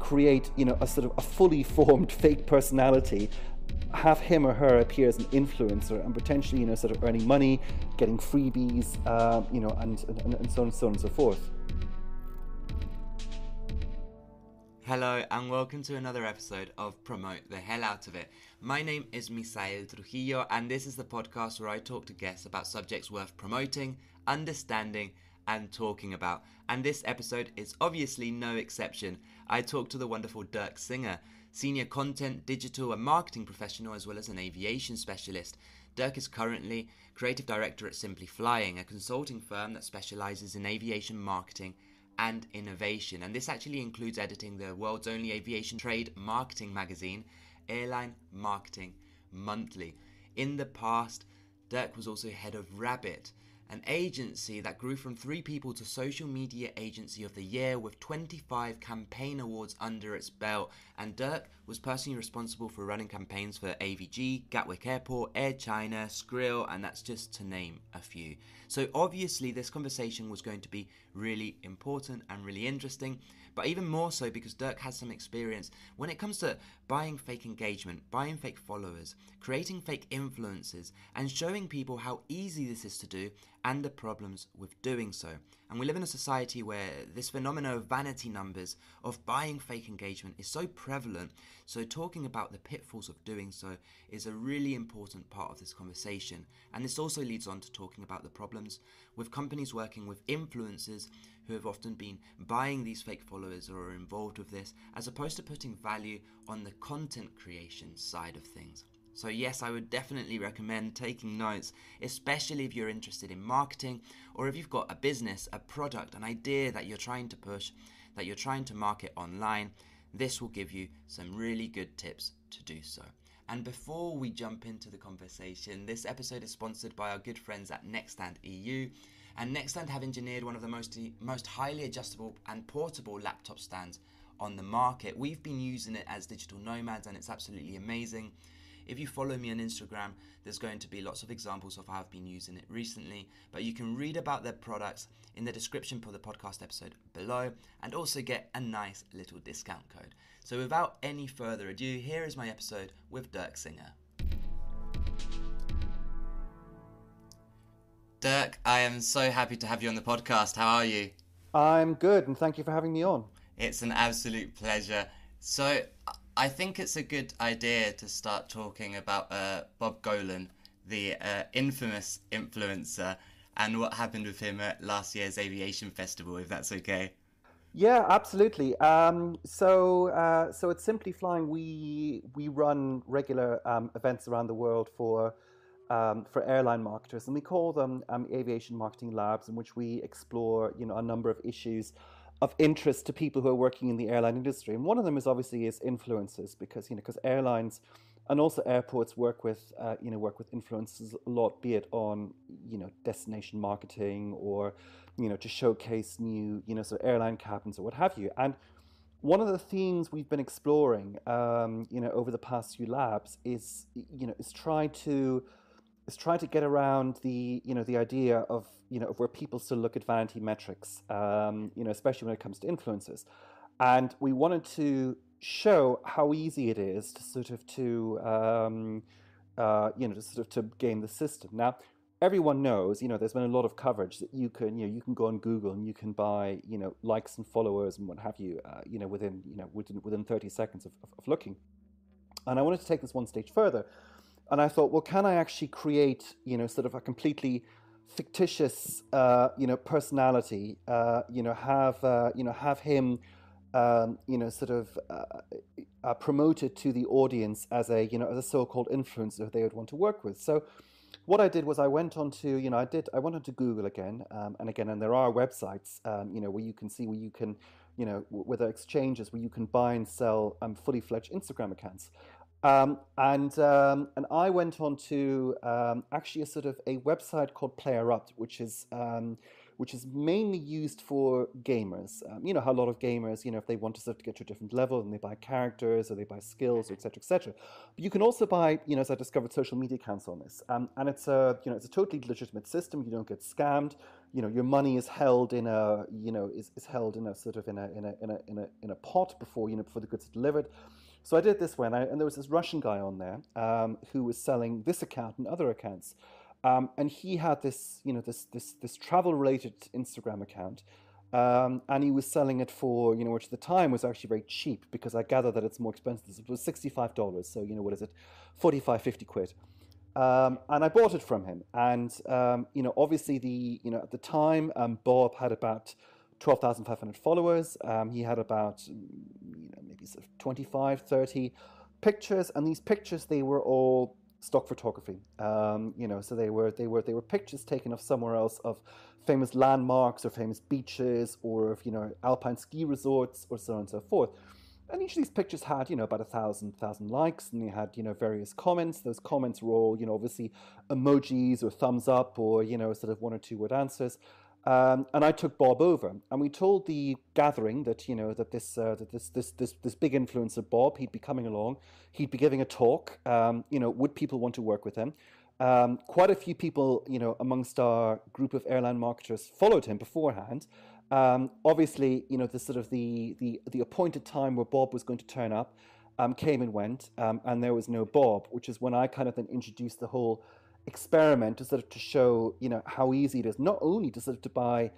create, a sort of a fully formed fake personality, have him or her appear as an influencer and potentially, sort of earning money, getting freebies, and so on and so forth. Hello and welcome to another episode of Promote the Hell Out of It. My name is Misael Trujillo and this is the podcast where I talk to guests about subjects worth promoting, understanding and talking about. And this episode is obviously no exception. I talked to the wonderful Dirk Singer, senior content, digital and marketing professional as well as an aviation specialist. Dirk is currently creative director at Simply Flying, a consulting firm that specializes in aviation marketing and innovation, and this actually includes editing the world's only aviation trade marketing magazine, Airline Marketing Monthly. In the past, Dirk was also head of Rabbit, an agency that grew from 3 people to Social Media Agency of the Year with 25 campaign awards under its belt. And Dirk was personally responsible for running campaigns for AVG, Gatwick Airport, Air China, Skrill, and that's just to name a few. So obviously this conversation was going to be really important and really interesting, but even more so because Dirk has some experience when it comes to buying fake engagement, buying fake followers, creating fake influences, and showing people how easy this is to do and the problems with doing so. And we live in a society where this phenomenon of vanity numbers, of buying fake engagement, is so prevalent. So talking about the pitfalls of doing so is a really important part of this conversation. And this also leads on to talking about the problems with companies working with influencers who have often been buying these fake followers or are involved with this, as opposed to putting value on the content creation side of things. So yes, I would definitely recommend taking notes, especially if you're interested in marketing or if you've got a business, a product, an idea that you're trying to push, that you're trying to market online. This will give you some really good tips to do so. And before we jump into the conversation, this episode is sponsored by our good friends at Nextstand EU. And Nextstand have engineered one of the most highly adjustable and portable laptop stands on the market. We've been using it as digital nomads and it's absolutely amazing. If you follow me on Instagram, there's going to be lots of examples of how I've been using it recently, but you can read about their products in the description for the podcast episode below and also get a nice little discount code. So without any further ado, here is my episode with Dirk Singer. Dirk, I am so happy to have you on the podcast. How are you? I'm good, and thank you for having me on. It's an absolute pleasure. So I think it's a good idea to start talking about Bob Golan, the infamous influencer, and what happened with him at last year's Aviation Festival, if that's okay. Yeah, absolutely. So at Simply Flying, we run regular events around the world for airline marketers, and we call them aviation marketing labs, in which we explore, a number of issues of interest to people who are working in the airline industry. And one of them is obviously influencers, because airlines and also airports work with influencers a lot, be it on destination marketing or to showcase new sort of airline cabins or what have you. And one of the themes we've been exploring over the past few labs is try to get around the idea of where people still look at vanity metrics, especially when it comes to influencers. And we wanted to show how easy it is to to game the system. Now, everyone knows, there's been a lot of coverage that you can go on Google and you can buy, likes and followers and what have you, within 30 seconds of looking. And I wanted to take this one stage further. And I thought, well, can I actually create, sort of a completely fictitious, personality, have him, promoted to the audience as a so-called influencer who they would want to work with. So what I did was I went onto Google again, and there are websites, where you can see, where there are exchanges where you can buy and sell fully fledged Instagram accounts. And I went on to actually a website called PlayerUp, which is mainly used for gamers. You know how a lot of gamers, if they want to sort of get to a different level, and they buy characters or they buy skills, or et cetera, et cetera. But you can also buy, as I discovered, social media accounts on this. And it's a totally legitimate system. You don't get scammed. your money is held in a, is held in a sort of in a pot before, before the goods are delivered. So I did this one, and there was this Russian guy on there who was selling this account and other accounts, and he had this, this travel related Instagram account, and he was selling it for, which at the time was actually very cheap, because I gather that it's more expensive. It was $65, so what is it, 45, 50 quid. And I bought it from him, and obviously at the time, Bob had about 12,500 followers. He had about maybe sort of 25, 30 pictures, and these pictures, they were all stock photography. So they were pictures taken of somewhere else, of famous landmarks or famous beaches, or of alpine ski resorts, or so on and so forth. And each of these pictures had, about 1,000 likes, and they had, various comments. Those comments were all, obviously emojis or thumbs up, or, sort of one or two word answers. And I took Bob over, and we told the gathering that, that this big influencer Bob, he'd be coming along, he'd be giving a talk. Would people want to work with him? Quite a few people, amongst our group of airline marketers followed him beforehand. Obviously, the sort of the appointed time where Bob was going to turn up came and went, and there was no Bob, which is when I kind of then introduced the whole experiment to sort of to show, how easy it is not only to sort of to buy,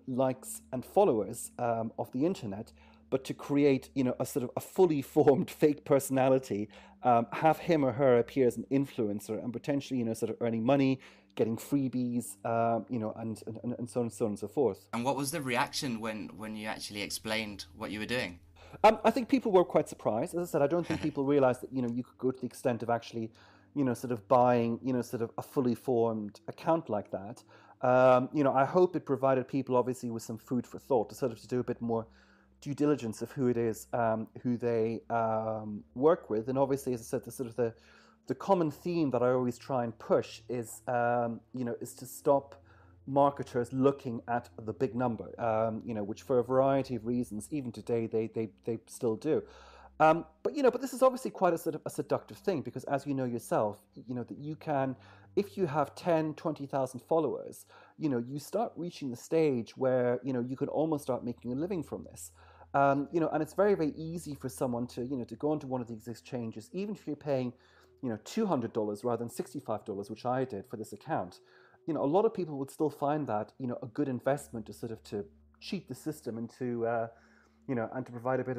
likes and followers of the internet, but to create, a sort of a fully formed fake personality, have him or her appear as an influencer, and potentially, sort of earning money, getting freebies, and so on and so forth. And what was the reaction when you actually explained what you were doing? I think people were quite surprised. As I said, I don't think people realized that, you could go to the extent of actually, sort of buying, sort of a fully formed account like that. I hope it provided people, obviously, with some food for thought, to sort of to do a bit more due diligence of who it is, who they work with. And obviously, as I said, the common theme that I always try and push is, is to stop marketers looking at the big number, which for a variety of reasons, even today, they still do. But this is obviously quite a sort of a seductive thing, because as you know yourself, that you can, if you have 10, 20,000 followers, you start reaching the stage where, you can almost start making a living from this. And it's very, very easy for someone to, to go into one of these exchanges, even if you're paying, $200 rather than $65, which I did for this account. A lot of people would still find that, a good investment to sort of to cheat the system and to, and to provide a bit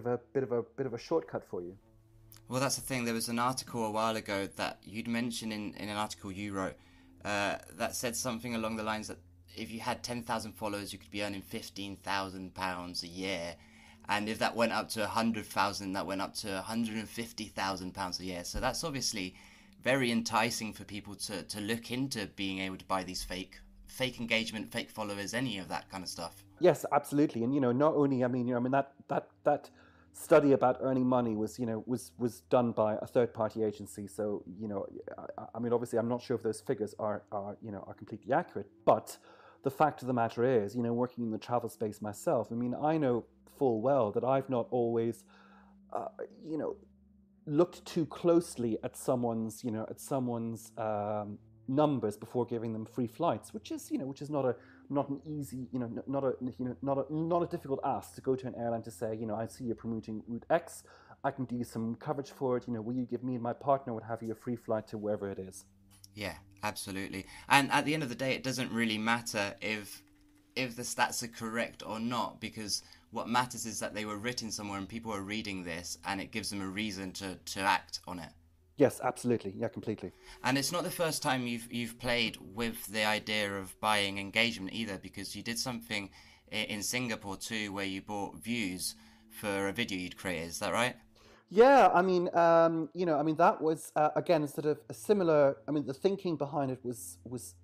of a shortcut for you. Well, that's the thing. There was an article a while ago that you'd mentioned in an article you wrote that said something along the lines that if you had 10,000 followers, you could be earning £15,000 a year. And if that went up to 100,000, that went up to £150,000 a year. So that's obviously very enticing for people to look into being able to buy these fake engagement, fake followers, any of that kind of stuff. Yes, absolutely. And not only, that study about earning money was done by a third party agency. So obviously, I'm not sure if those figures are completely accurate, but the fact of the matter is, working in the travel space myself, I know full well that I've not always, looked too closely at someone's numbers before giving them free flights, which is not an easy, not a difficult ask to go to an airline to say, I see you're promoting route X, I can do some coverage for it. Will you give me and my partner would have you a free flight to wherever it is? Yeah, absolutely. And at the end of the day, it doesn't really matter if the stats are correct or not, because what matters is that they were written somewhere and people are reading this, and it gives them a reason to act on it. Yes, absolutely. Yeah, completely. And it's not the first time you've played with the idea of buying engagement either, because you did something in Singapore too, where you bought views for a video you'd created. Is that right? Yeah, that was again sort of a similar. The thinking behind it was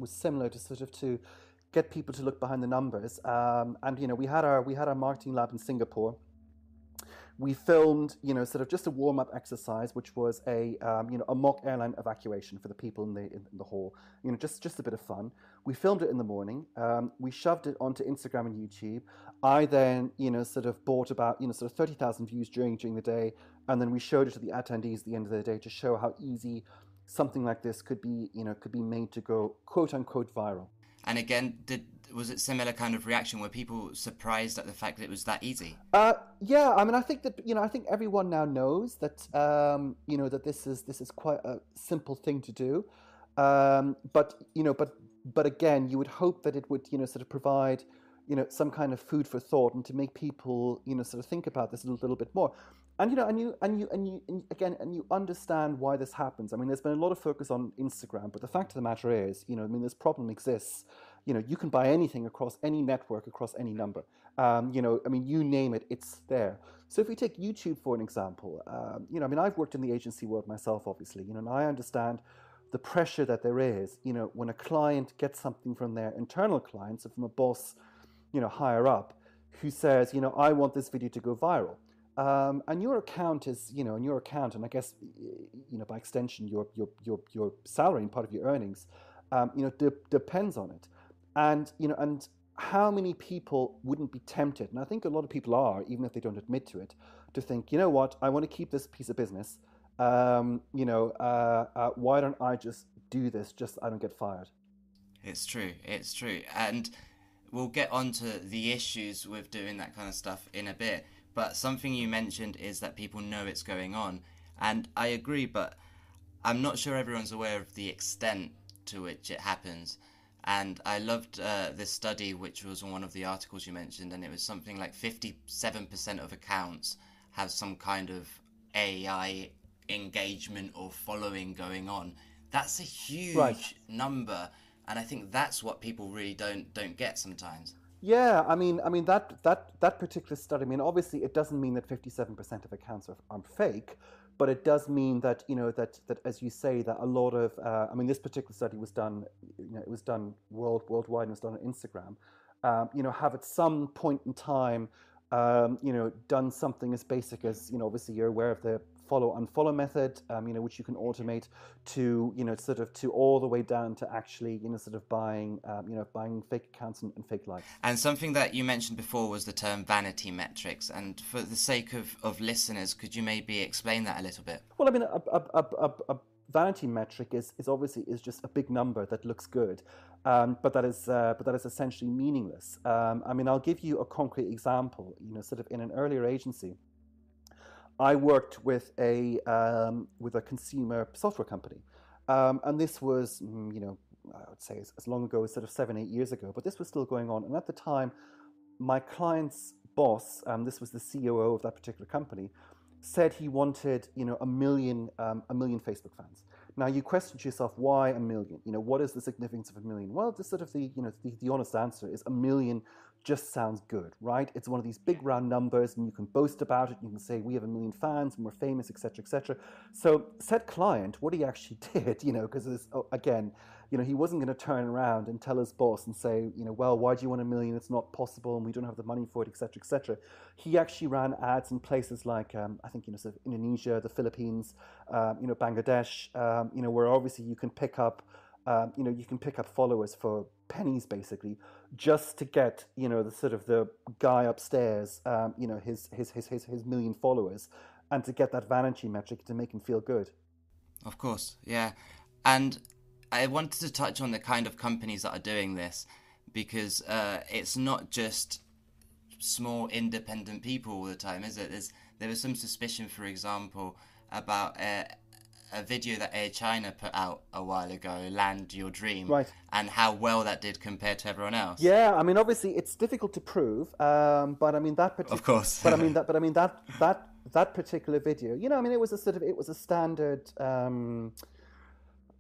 similar to sort of to get people to look behind the numbers. And we had our marketing lab in Singapore. We filmed, sort of just a warm-up exercise, which was a mock airline evacuation for the people in the hall. Just a bit of fun. We filmed it in the morning. We shoved it onto Instagram and YouTube. I then, sort of bought about, sort of 30,000 views during the day, and then we showed it to the attendees at the end of the day to show how easy something like this could be made to go quote unquote viral. And again, was it similar kind of reaction? Were people surprised at the fact that it was that easy? Yeah, I mean, I think that I think everyone now knows that that this is quite a simple thing to do, but again, you would hope that it would sort of provide some kind of food for thought and to make people sort of think about this a little bit more, and you understand why this happens. I mean, there's been a lot of focus on Instagram, but the fact of the matter is, I mean, this problem exists. You can buy anything across any network, across any number. I mean, you name it, it's there. So if we take YouTube for an example, I mean, I've worked in the agency world myself, obviously, and I understand the pressure that there is, when a client gets something from their internal clients, or from a boss, higher up, who says, I want this video to go viral. And your account is, and I guess, by extension, your salary and part of your earnings, depends on it. And how many people wouldn't be tempted, and I think a lot of people are, even if they don't admit to it, to think, what, I want to keep this piece of business. Why don't I just do this, just so I don't get fired? It's true. And we'll get onto the issues with doing that kind of stuff in a bit. But something you mentioned is that people know it's going on. And I agree, but I'm not sure everyone's aware of the extent to which it happens. And I loved this study, which was on one of the articles you mentioned, and it was something like 57% of accounts have some kind of AI engagement or following going on. That's a huge number, and I think that's what people really don't get sometimes. Yeah, I mean that particular study. I mean, obviously, it doesn't mean that 57% of accounts are fake, but it does mean that that as you say, that a lot of I mean, this particular study was done, it was done worldwide, and it was done on Instagram. Have at some point in time, done something as basic as, obviously you're aware of the follow unfollow method, which you can automate, to sort of to all the way down to actually sort of buying fake accounts and fake likes. And something that you mentioned before was the term Vanity Metrics, and for the sake of listeners, could you maybe explain that a little bit? Well, I mean, a vanity metric is obviously just a big number that looks good, but that is essentially meaningless. I mean, I'll give you a concrete example. Sort of in an earlier agency, I worked with a consumer software company, and this was I would say as long ago as sort of 7-8 years ago, but this was still going on. And at the time, my client's boss, this was the COO of that particular company, said he wanted a million Facebook fans. Now you question to yourself, why a million? What is the significance of a million? Well, the sort of the honest answer is a million just sounds good, right? It's one of these big round numbers, and you can boast about it. You can say we have 1 million fans and we're famous, etc., etc. So said client, what he actually did, because again, he wasn't going to turn around and tell his boss and say, well, why do you want 1 million? It's not possible, and we don't have the money for it, etc., etc. He actually ran ads in places like, I think, sort of Indonesia, the Philippines, Bangladesh, where obviously you can pick up, followers for pennies, basically, just to get, the sort of the guy upstairs, his million followers, and to get that vanity metric to make him feel good. Of course, yeah. And I wanted to touch on the kind of companies that are doing this, because it's not just small independent people all the time, is it? There was some suspicion, for example, about a video that Air China put out a while ago, Land Your Dream, right, and how well that did compared to everyone else. Yeah, I mean, obviously it's difficult to prove, but I mean that particular, of course, but I mean that particular video, I mean, it was a standard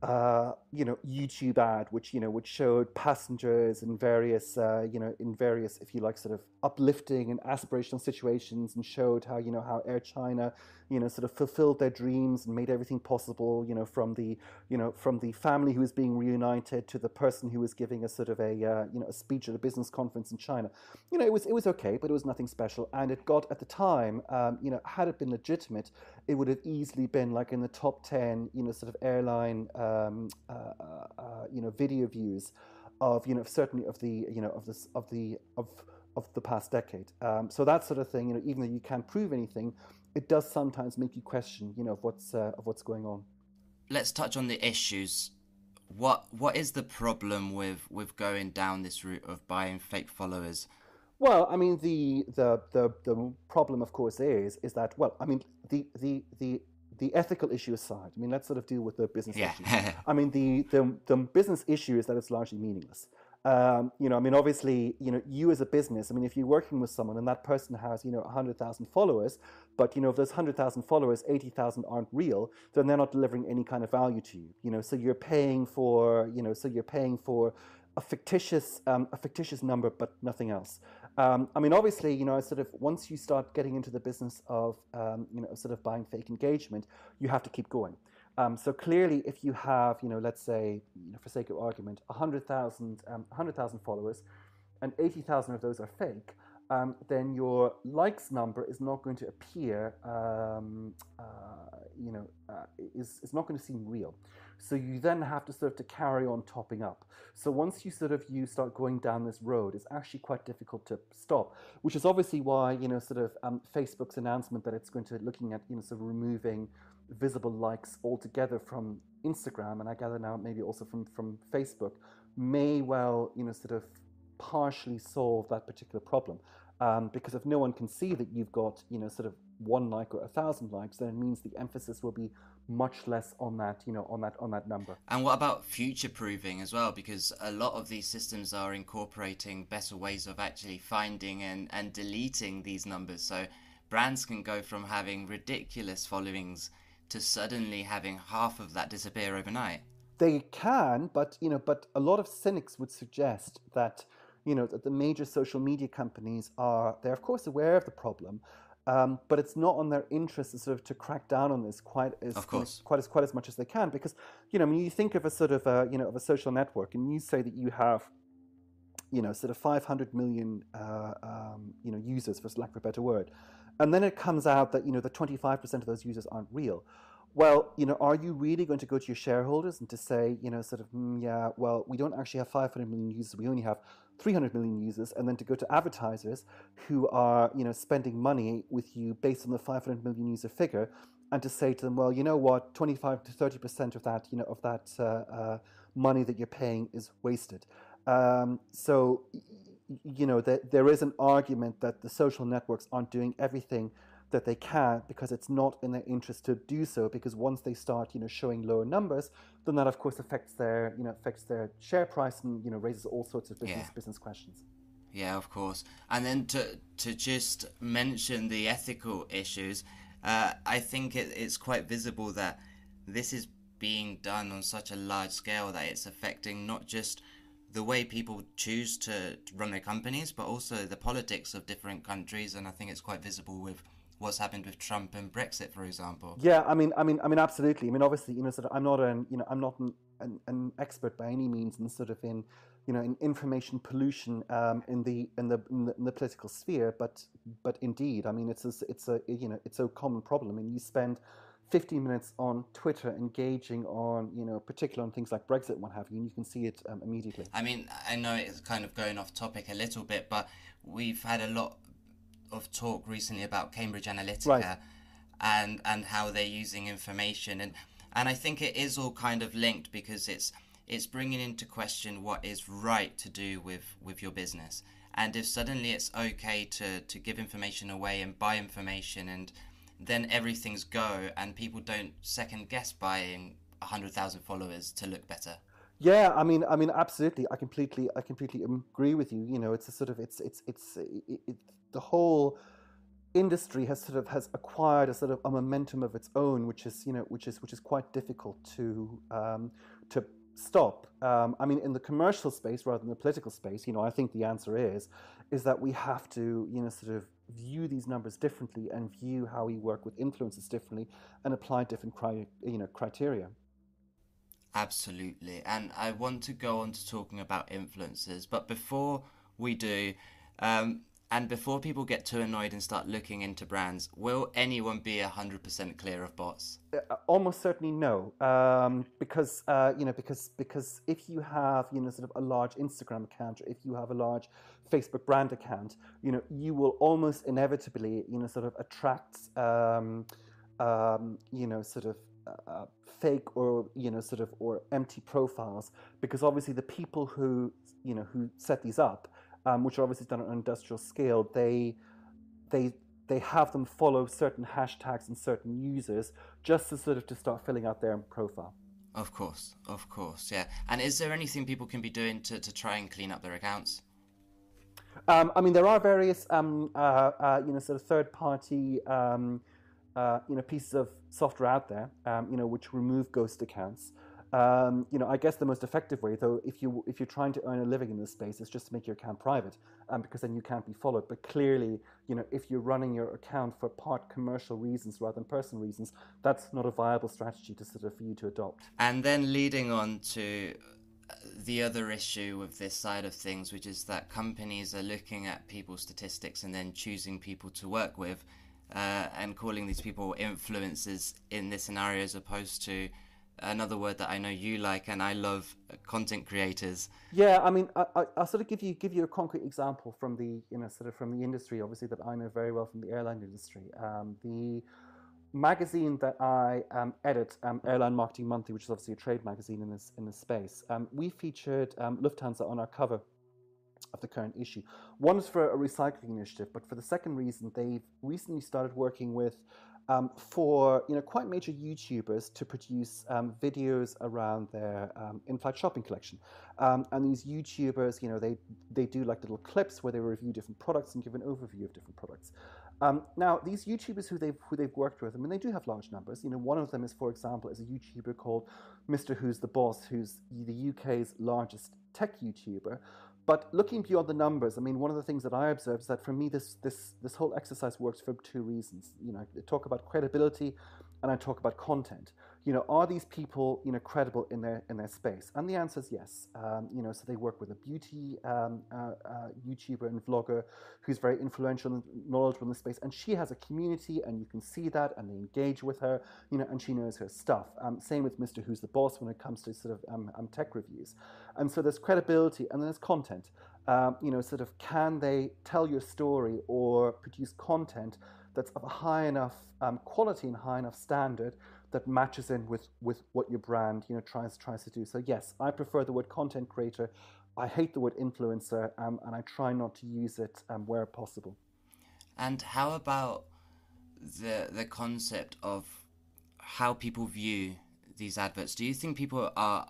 YouTube ad, which showed passengers in various if you like, sort of uplifting and aspirational situations, and showed how how Air China sort of fulfilled their dreams and made everything possible, from the family who was being reunited to the person who was giving a sort of a speech at a business conference in China. It was okay, but it was nothing special, and it got, at the time, had it been legitimate, it would have easily been like in the top 10 sort of airline video views of certainly of the of the past decade. So that sort of thing, even though you can't prove anything, it does sometimes make you question of what's going on. Let's touch on the issues. What is the problem with going down this route of buying fake followers? Well, I mean, the problem, of course, is that, well, I mean, the ethical issue aside, I mean, let's sort of deal with the business Yeah. issue. I mean, the business issue is that it's largely meaningless. I mean, obviously, you as a business, I mean, if you're working with someone and that person has, 100,000 followers, but, if there's 100,000 followers, 80,000 aren't real, then they're not delivering any kind of value to you, so you're paying for, a fictitious number, but nothing else. I mean, obviously, sort of once you start getting into the business of, sort of buying fake engagement, you have to keep going. So clearly, if you have, let's say, for sake of argument, 100,000 followers, and 80,000 of those are fake, then your likes number is not going to appear, is not going to seem real. So you then have to sort of to carry on topping up. So once you start going down this road, it's actually quite difficult to stop, which is obviously why, Facebook's announcement that it's going to looking at, sort of removing visible likes altogether from Instagram, and I gather now maybe also from Facebook, may well, sort of partially solve that particular problem. Because if no one can see that you've got, sort of 1 like or 1,000 likes, then it means the emphasis will be much less on that, on that number. And what about future proofing as well? Because a lot of these systems are incorporating better ways of actually finding and deleting these numbers. So brands can go from having ridiculous followings to suddenly having half of that disappear overnight. They can, but a lot of cynics would suggest that that the major social media companies they're of course aware of the problem, but it's not on their interest to crack down on this quite as much as they can, because when you think of a sort of of a social network, and you say that you have sort of 500 million users, for lack of a better word, and then it comes out that that 25% of those users aren't real. Well, are you really going to go to your shareholders and to say, yeah, well, we don't actually have 500 million users, we only have 300 million users, and then to go to advertisers who are, spending money with you based on the 500 million user figure, and to say to them, well, you know what, 25 to 30% of that, money that you're paying is wasted. So, there is an argument that the social networks aren't doing everything that they can, because it's not in their interest to do so, because once they start showing lower numbers, then that of course affects their share price, and raises all sorts of business questions. Yeah, of course. And then to just mention the ethical issues, I think it's quite visible that this is being done on such a large scale that it's affecting not just the way people choose to run their companies, but also the politics of different countries. And I think it's quite visible with what's happened with Trump and Brexit, for example. Yeah, I mean, absolutely. I mean, obviously, I'm not an expert by any means in in information pollution in the political sphere, but indeed, I mean, it's a common problem. I mean, you spend 15 minutes on Twitter engaging on particularly on things like Brexit and what have you, and you can see it immediately. I mean, I know it's kind of going off topic a little bit, but we've had a lot of talk recently about Cambridge Analytica, right, and how they're using information, and I think it is all kind of linked, because it's bringing into question what is right to do with your business. And if suddenly it's okay to give information away and buy information, and then everything's go, and people don't second guess buying 100,000 followers to look better. Yeah, I mean, absolutely. I completely agree with you. It's a sort of it's the whole industry has acquired a sort of a momentum of its own, which is quite difficult to stop. I mean, in the commercial space rather than the political space, I think the answer is that we have to sort of view these numbers differently, and view how we work with influencers differently, and apply different criteria. Absolutely. And I want to go on to talking about influencers, but before we do, and before people get too annoyed and start looking into brands, will anyone be 100% clear of bots? Almost certainly no, because if you have sort of a large Instagram account, or if you have a large Facebook brand account, you will almost inevitably sort of attract fake or sort of or empty profiles, because obviously the people who set these up, which are obviously done on an industrial scale, they they have them follow certain hashtags and certain users just to sort of to start filling out their profile. Of course, yeah. And is there anything people can be doing to try and clean up their accounts? I mean, there are various, sort of third-party, pieces of software out there, which remove ghost accounts. I guess the most effective way, though, if you're trying to earn a living in this space, is just to make your account private, because then you can't be followed. But clearly, if you're running your account for part commercial reasons rather than personal reasons, that's not a viable strategy to sort of for you to adopt. And then leading on to the other issue with this side of things, which is that companies are looking at people's statistics and then choosing people to work with, and calling these people influencers in this scenario, as opposed to another word that I know you like and I love, content creators. Yeah, I mean, I'll sort of give you a concrete example from the sort of from the industry, obviously, that I know very well from the airline industry. The magazine that I edit, Airline Marketing Monthly, which is obviously a trade magazine in this space, we featured Lufthansa on our cover of the current issue. One is for a recycling initiative, but for the second reason, they've recently started working with for quite major YouTubers to produce videos around their in-flight shopping collection. And these YouTubers, they do like little clips where they review different products and give an overview of different products. Now, these YouTubers who they've worked with, I mean, they do have large numbers. One of them is, for example, is a YouTuber called Mr. Who's the Boss, who's the UK's largest tech YouTuber. But looking beyond the numbers, I mean, one of the things that I observed is that for me, this whole exercise works for two reasons. I talk about credibility, and I talk about content. Are these people credible in their space? And the answer is yes. So they work with a beauty YouTuber and vlogger who's very influential and knowledgeable in the space, and she has a community, and you can see that, and they engage with her, and she knows her stuff. Same with Mr. Who's the Boss when it comes to sort of tech reviews. And so there's credibility, and then there's content. Sort of can they tell your story or produce content that's of a high enough quality and high enough standard that matches in with what your brand tries to do. So yes, I prefer the word content creator. I hate the word influencer, and I try not to use it where possible. And how about the concept of how people view these adverts? Do you think people are,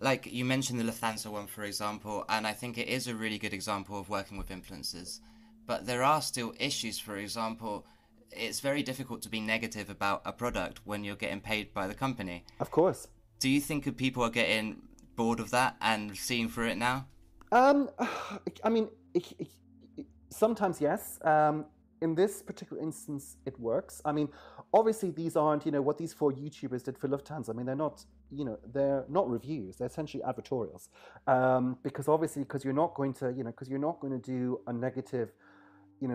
like you mentioned the Lufthansa one, for example, and I think it is a really good example of working with influencers, but there are still issues. For example, it's very difficult to be negative about a product when you're getting paid by the company. Of course. Do you think people are getting bored of that and seeing through it now? I mean, sometimes yes. In this particular instance, it works. I mean, obviously these aren't, what these four YouTubers did for Lufthansa. I mean, they're not reviews. They're essentially advertorials. Because you're not going to do a negative,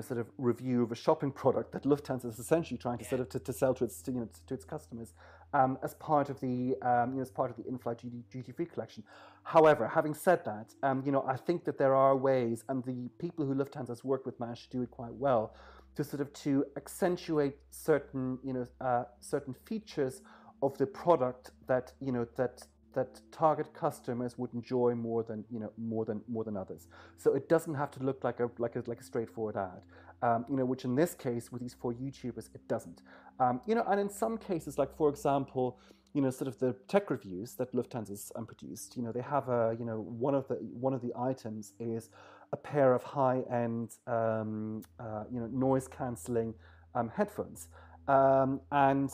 sort of review of a shopping product that Lufthansa is essentially trying to sort of to sell to its customers, as part of the in-flight duty-free collection. However, having said that, I think that there are ways, and the people who Lufthansa has worked with managed to do it quite well, to sort of to accentuate certain certain features of the product that that target customers would enjoy more than others. So it doesn't have to look like a straightforward ad, which in this case with these four YouTubers it doesn't. And in some cases, like for example, sort of the tech reviews that Lufthansa's produced, they have one of the items is a pair of high-end noise cancelling headphones. And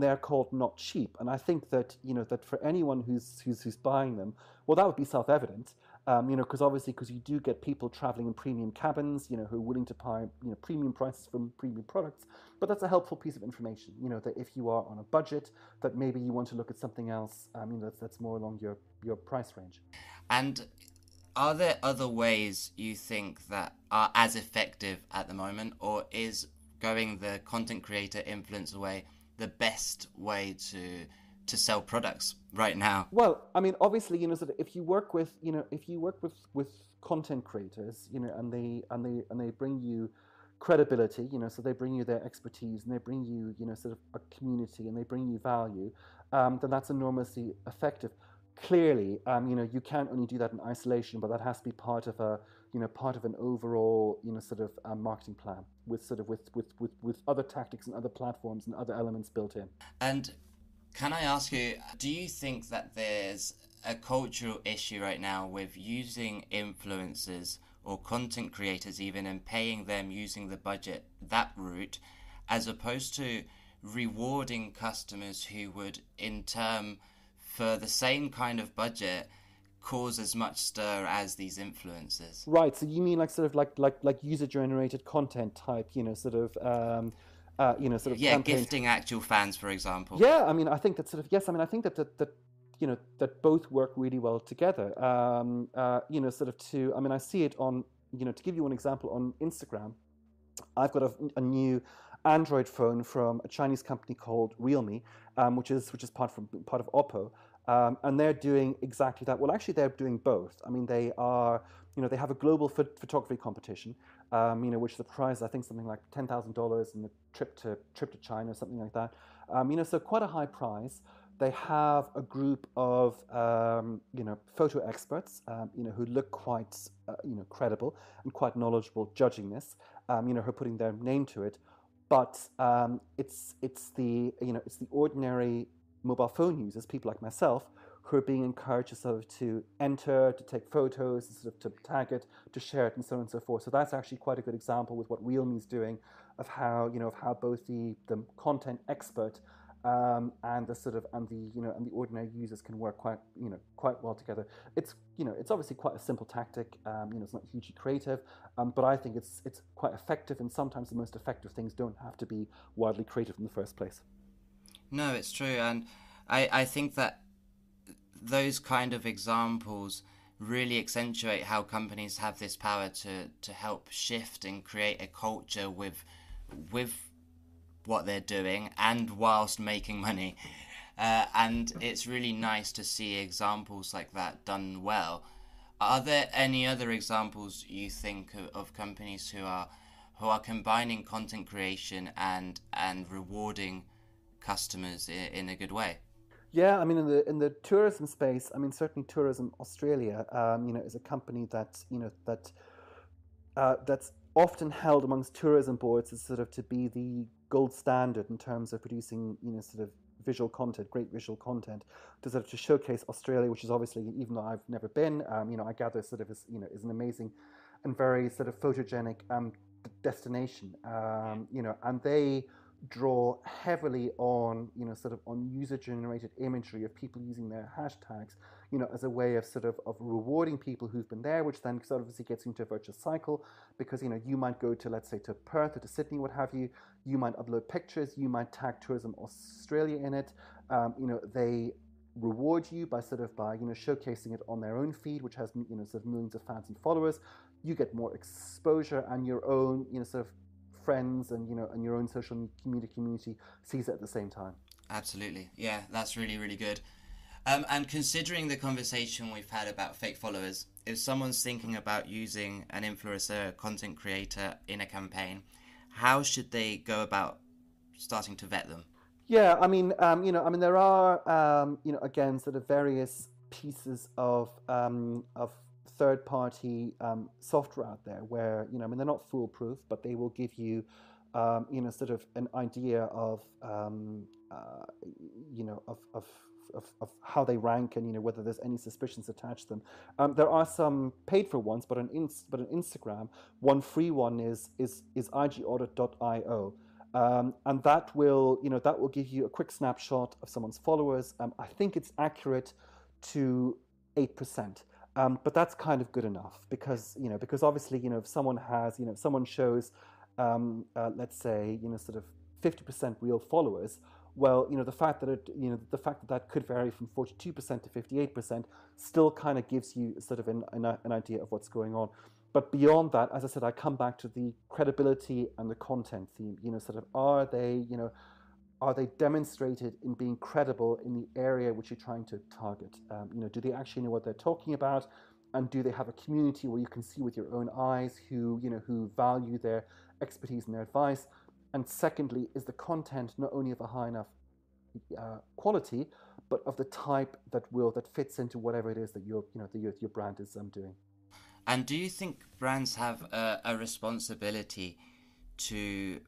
they're called not cheap. And I think that that for anyone who's buying them, well, that would be self-evident. Because you do get people traveling in premium cabins, who are willing to pay premium prices for premium products. But that's a helpful piece of information. That if you are on a budget, that maybe you want to look at something else. That's more along your price range. And are there other ways you think that are as effective at the moment, or is going the content creator influencer way the best way to sell products right now? Well, I mean, obviously, sort of if you work with content creators, and they bring you credibility, so they bring you their expertise and they bring you, sort of a community and they bring you value, then that's enormously effective. Clearly, you can't only do that in isolation, but that has to be part of part of an overall, sort of marketing plan with sort of with other tactics and other platforms and other elements built in. And can I ask you, do you think that there's a cultural issue right now with using influencers or content creators even and paying them using the budget that route, as opposed to rewarding customers who would in turn, for the same kind of budget, cause as much stir as these influencers? Right. So you mean like sort of like user generated content type, sort of Yeah, campaign. gifting actual fans, for example. Yeah, I mean, I think that sort of yes. I mean, I think that both work really well together. Sort of to. I mean, I see it on to give you one example on Instagram. I've got a new Android phone from a Chinese company called Realme, which is part of Oppo, and they're doing exactly that. Well, actually, they're doing both. I mean, they are they have a global photography competition, which the prize I think something like $10,000 in the trip to China, something like that. So quite a high prize. They have a group of photo experts, who look quite credible and quite knowledgeable, judging this, who are putting their name to it. But it's the it's the ordinary mobile phone users, people like myself, who are being encouraged to sort of to enter, to take photos, sort of to tag it, to share it, and so on and so forth. So that's actually quite a good example with what Realme is doing, of how of how both the content expert and the sort of and the ordinary users can work quite well together. It's obviously quite a simple tactic. It's not hugely creative, but I think it's quite effective. And sometimes the most effective things don't have to be wildly creative in the first place. No, it's true, and I think that those kind of examples really accentuate how companies have this power to help shift and create a culture with what they're doing and whilst making money. And it's really nice to see examples like that done well. Are there any other examples you think of companies who are combining content creation and rewarding customers in a good way? Yeah, I mean, in the tourism space, I mean, certainly Tourism Australia, is a company that that's often held amongst tourism boards as sort of to be the gold standard in terms of producing, sort of visual content, great visual content, to sort of to showcase Australia, which is obviously, even though I've never been, I gather sort of is an amazing and very sort of photogenic destination, and they draw heavily on sort of on user generated imagery of people using their hashtags as a way of sort of rewarding people who've been there, which then sort of obviously gets into a virtuous cycle, because you might go to, let's say, to Perth or to Sydney, what have you. You might upload pictures, you might tag Tourism Australia in it. They reward you by showcasing it on their own feed, which has sort of millions of fans and followers. You get more exposure, and your own sort of friends and and your own social media community sees it at the same time. Absolutely, yeah, that's really, really good. And considering the conversation we've had about fake followers, if someone's thinking about using an influencer, content creator in a campaign, how should they go about starting to vet them? Yeah, I mean, there are, again, sort of various pieces of third-party software out there where, I mean, they're not foolproof, but they will give you, sort of an idea of, of how they rank, and whether there's any suspicions attached to them. There are some paid for ones, but on Instagram, one free one is igaudit.io. And that will give you a quick snapshot of someone's followers. I think it's accurate to 8%, but that's kind of good enough, because obviously if someone has if someone shows let's say sort of 50% real followers, well the fact that that could vary from 42% to 58% still kind of gives you sort of an idea of what's going on. But beyond that, as I said, I come back to the credibility and the content theme. Sort of are they demonstrated in being credible in the area which you're trying to target? Do they actually know what they're talking about? and do they have a community where you can see with your own eyes who value their expertise and their advice? And secondly, is the content not only of a high enough quality, but of the type that fits into whatever it is that your brand is doing. And do you think brands have a responsibility to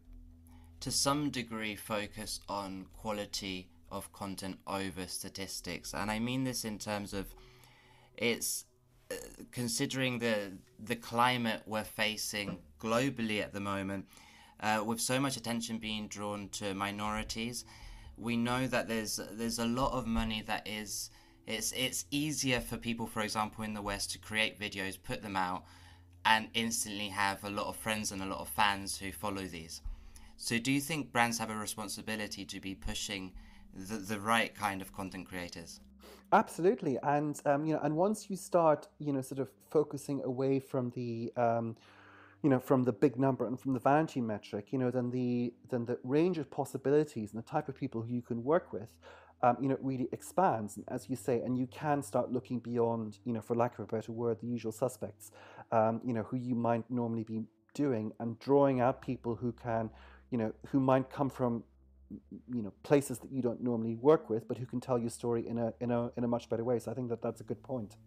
some degree focus on quality of content over statistics? And I mean this in terms of it's considering the climate we're facing globally at the moment, with so much attention being drawn to minorities. We know that there's a lot of money that is it's easier for people, for example, in the West to create videos, put them out, and instantly have a lot of friends and a lot of fans who follow these. So do you think brands have a responsibility to be pushing the right kind of content creators? Absolutely, and and once you start, sort of focusing away from the from the big number and from the vanity metric, then the range of possibilities and the type of people who you can work with, really expands, as you say, and you can start looking beyond, for lack of a better word, the usual suspects, who you might normally be doing, and drawing out people who can, who might come from, places that you don't normally work with, but who can tell your story in a much better way. So I think that's a good point.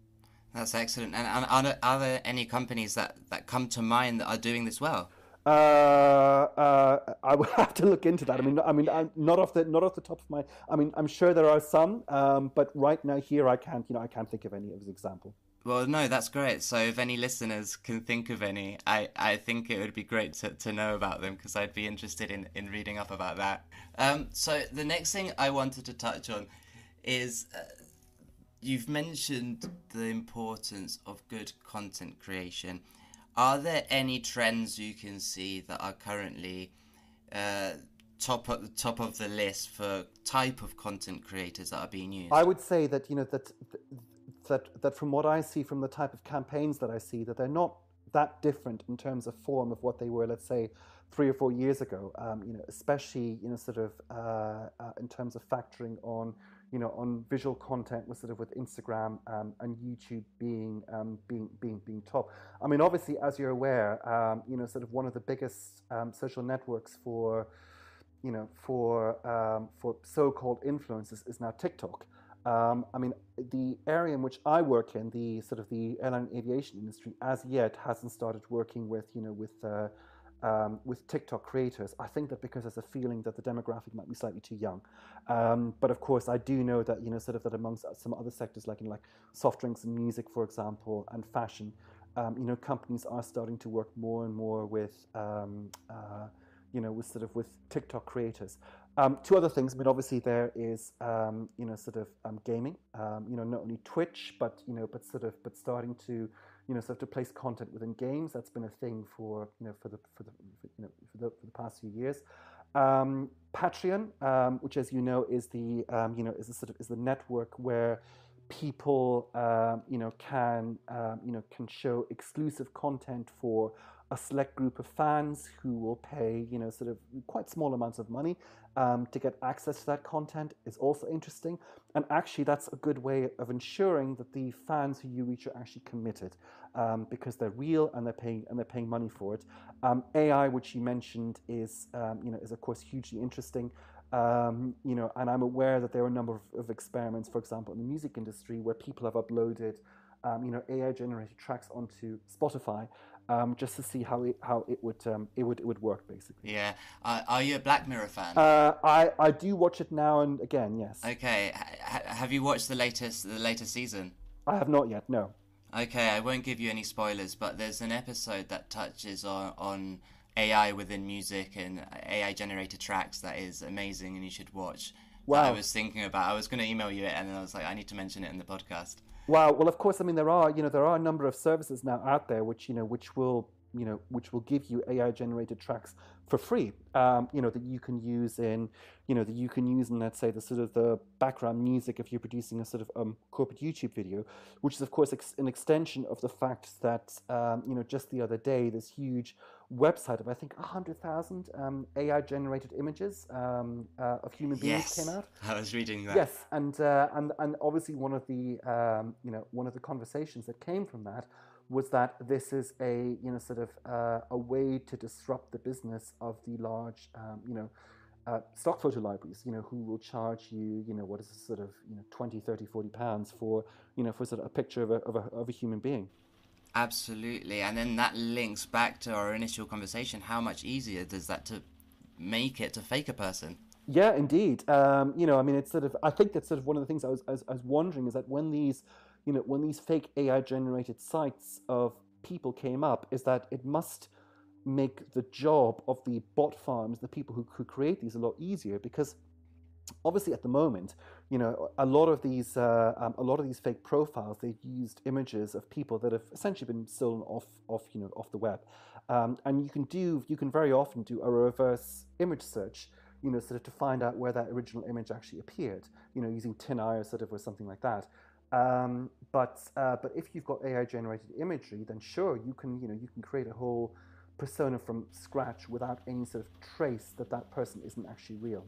That's excellent. And are there any companies that come to mind that are doing this well? I would have to look into that. I'm not off the top of my. I'm sure there are some, but right now here I can't think of any as an example. Well, no, that's great. So if any listeners can think of any, I think it would be great to know about them, because I'd be interested in reading up about that. So the next thing I wanted to touch on is you've mentioned the importance of good content creation. Are there any trends you can see that are currently top of the list for type of content creators that are being used? I would say that that from what I see, from the type of campaigns that I see, that they're not that different in terms of form of what they were, let's say, 3 or 4 years ago. Especially sort of in terms of factoring on on visual content, with Instagram and YouTube being top. Obviously, as you're aware, sort of one of the biggest social networks for so-called influencers is now TikTok. The area in which I work in, the sort of the airline and aviation industry, as yet hasn't started working with TikTok creators. I think that because there's a feeling that the demographic might be slightly too young. But of course, I do know that sort of that amongst some other sectors, like like soft drinks and music, for example, and fashion, companies are starting to work more and more with with TikTok creators. 2 other things. Obviously there is gaming. Not only Twitch, but but starting to to place content within games. That's been a thing for for the past few years. Patreon, which, as you know, is the is the network where people can show exclusive content for a select group of fans who will pay sort of quite small amounts of money to get access to that content, is also interesting. And actually that's a good way of ensuring that the fans who you reach are actually committed, because they're real and they're paying money for it. AI, which you mentioned, is is of course hugely interesting. And I'm aware that there are a number of experiments, for example, in the music industry, where people have uploaded AI-generated tracks onto Spotify, just to see how it would work, basically. Yeah. Are you a Black Mirror fan? I do watch it now and again. Yes. Okay. Have you watched the latest season? I have not yet. No. Okay, I won't give you any spoilers, but there's an episode that touches on AI within music and AI-generated tracks that is amazing, and you should watch. Wow. I was thinking about. I was going to email you it, and then I was like, I need to mention it in the podcast. Wow. Well, of course, there are a number of services now out there which which will which will give you AI generated tracks for free, that you can use in, let's say, the sort of the background music if you're producing a sort of corporate YouTube video, which is of course an extension of the fact that, just the other day, this huge website of, I think, 100,000 AI generated images of human beings came Yes, out. I was reading that. Yes, and obviously one of the conversations that came from that was that this is a sort of a way to disrupt the business of the large stock photo libraries, who will charge you, what is a sort of 20, 30, 40 pounds for for sort of a picture of a human being. Absolutely, and then that links back to our initial conversation. How much easier does that to make it to fake a person? Yeah, indeed. I mean, it's sort of. I think that's sort of one of the things I was wondering is that when these, when these fake AI generated sites of people came up, is that it must make the job of the bot farms, the people who create these, a lot easier, because obviously at the moment, a lot of these fake profiles, they've used images of people that have essentially been stolen off the web, and you can very often do a reverse image search, sort of to find out where that original image actually appeared, using TinEye or sort of or something like that. But if you've got AI generated imagery, then sure, you can create a whole persona from scratch without any sort of trace that that person isn't actually real.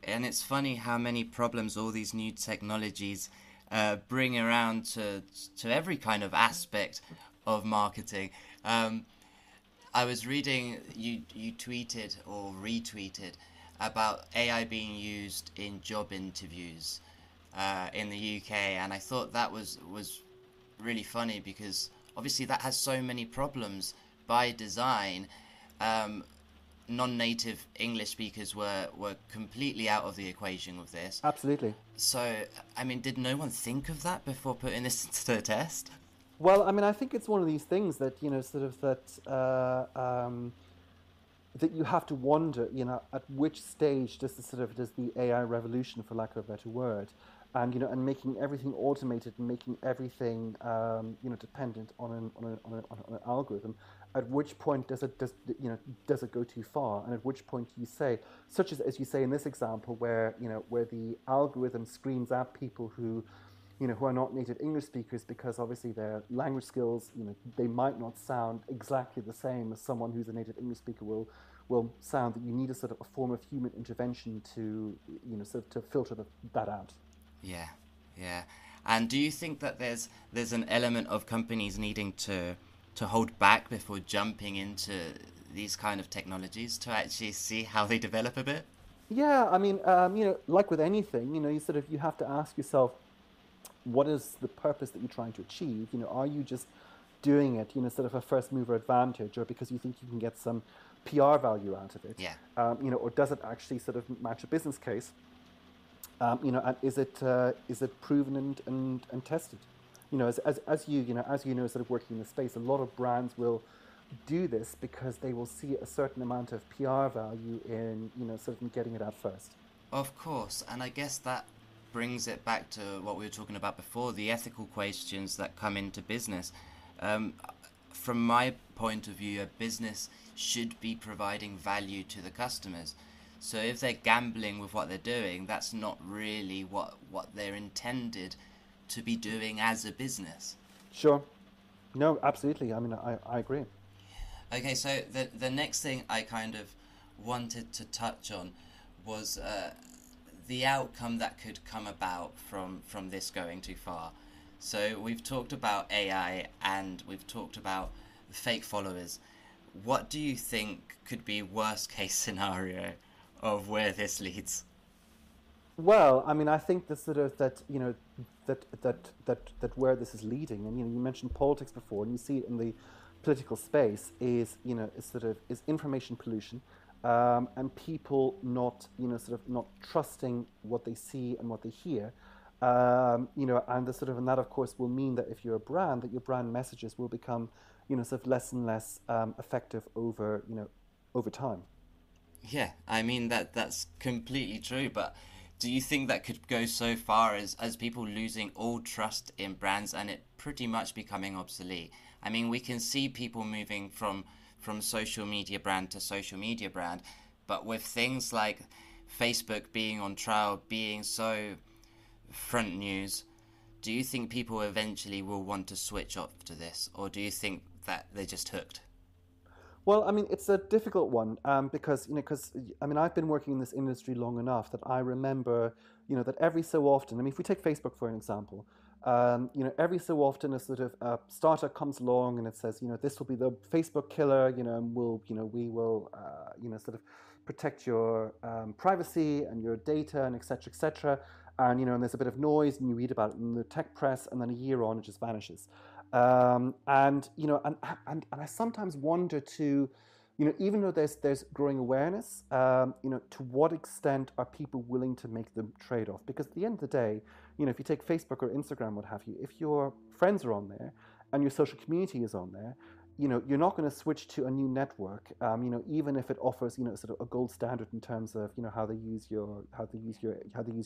And it's funny how many problems all these new technologies bring around to every kind of aspect of marketing. I was reading you tweeted or retweeted about AI being used in job interviews in the UK, and I thought that was really funny because obviously that has so many problems by design. Non-native English speakers were completely out of the equation with this. Absolutely. So, I mean, did no one think of that before putting this to the test? Well, I mean, I think it's one of these things that sort of that you have to wonder, at which stage does the AI revolution, for lack of a better word, and and making everything automated and making everything dependent on an algorithm. At which point does it go too far, and at which point do you say, such as you say in this example, where where the algorithm screens out people who are not native English speakers, because obviously their language skills, they might not sound exactly the same as someone who's a native English speaker will sound, that you need a sort of a form of human intervention to, sort of to filter that out. Yeah, yeah. And do you think that there's an element of companies needing to hold back before jumping into these kind of technologies to actually see how they develop a bit? Yeah, I mean, like with anything, you have to ask yourself, what is the purpose that you're trying to achieve? Are you just doing it, sort of a first mover advantage, or because you think you can get some PR value out of it? Yeah. Or does it actually sort of match a business case? And is it proven and tested? As sort of working in the space, a lot of brands will do this because they will see a certain amount of PR value in, sort of getting it out first. Of course, and I guess that brings it back to what we were talking about before, the ethical questions that come into business. Um, from my point of view, a business should be providing value to the customers. So if they're gambling with what they're doing, that's not really what they're intended to be doing as a business. Sure. No, absolutely. I mean, I agree. Okay, so the next thing I kind of wanted to touch on was the outcome that could come about from this going too far. So we've talked about AI and we've talked about fake followers. What do you think could be worst case scenario of where this leads? Well, I mean, I think that sort of that where this is leading, and you mentioned politics before, and you see it in the political space, is is information pollution, and people not sort of not trusting what they see and what they hear, and the sort of, and that of course will mean that if you're a brand, that your brand messages will become sort of less and less effective over time. Yeah, I mean that's completely true, but do you think that could go so far as people losing all trust in brands and it pretty much becoming obsolete? I mean, we can see people moving from from social media brand to social media brand. But with things like Facebook being on trial, being so front news, do you think people eventually will want to switch off to this, or do you think that they're just hooked? Well, I mean, it's a difficult one because I mean, I've been working in this industry long enough that I remember, that every so often, I mean, if we take Facebook for an example, every so often a sort of startup comes along and it says, this will be the Facebook killer, and we will, sort of protect your privacy and your data and et cetera, and there's a bit of noise and you read about it in the tech press, and then a year on it just vanishes. And I sometimes wonder too, even though there's growing awareness, to what extent are people willing to make the trade-off? Because at the end of the day, if you take Facebook or Instagram, what have you, if your friends are on there and your social community is on there, you're not going to switch to a new network, even if it offers, sort of a gold standard in terms of, how they use your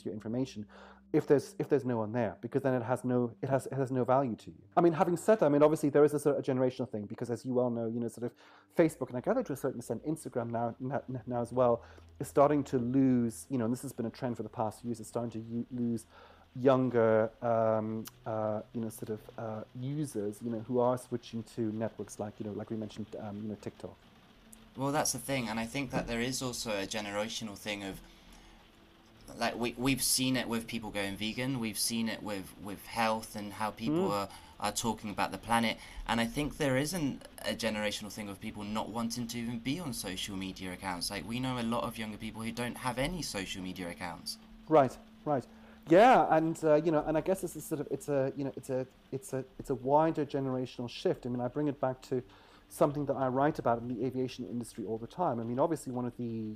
information, if there's no one there, because then it has no value to you. I mean, having said that, I mean, obviously there is a sort of a generational thing, because as you well know, sort of Facebook, and I gather to a certain extent Instagram now as well, is starting to lose, and this has been a trend for the past few years, it's starting to lose younger, users, who are switching to networks like, like we mentioned, TikTok. Well, that's the thing, and I think that there is also a generational thing of, like, we've seen it with people going vegan, we've seen it with health and how people are talking about the planet, and I think there isn't a generational thing of people not wanting to even be on social media accounts. Like, we know a lot of younger people who don't have any social media accounts. Right. Yeah, and and I guess this is sort of it's a wider generational shift. I mean, I bring it back to something that I write about in the aviation industry all the time. I mean, obviously, one of the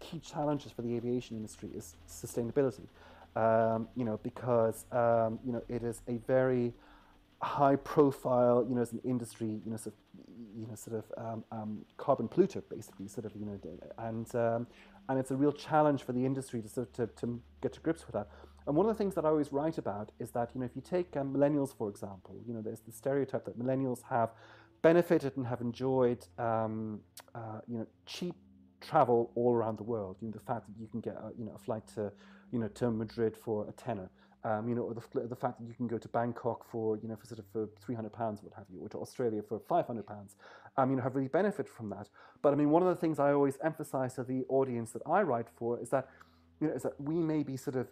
key challenges for the aviation industry is sustainability. Because it is a very high profile, as an industry, carbon polluter, basically, and it's a real challenge for the industry to get to grips with that. And one of the things that I always write about is that, if you take millennials, for example, there's the stereotype that millennials have benefited and have enjoyed, cheap travel all around the world. The fact that you can get a flight to Madrid for a tenner. Or the fact that you can go to Bangkok for for £300, what have you, or to Australia for £500, have really benefited from that. But I mean, one of the things I always emphasize to the audience that I write for is that, we may be sort of,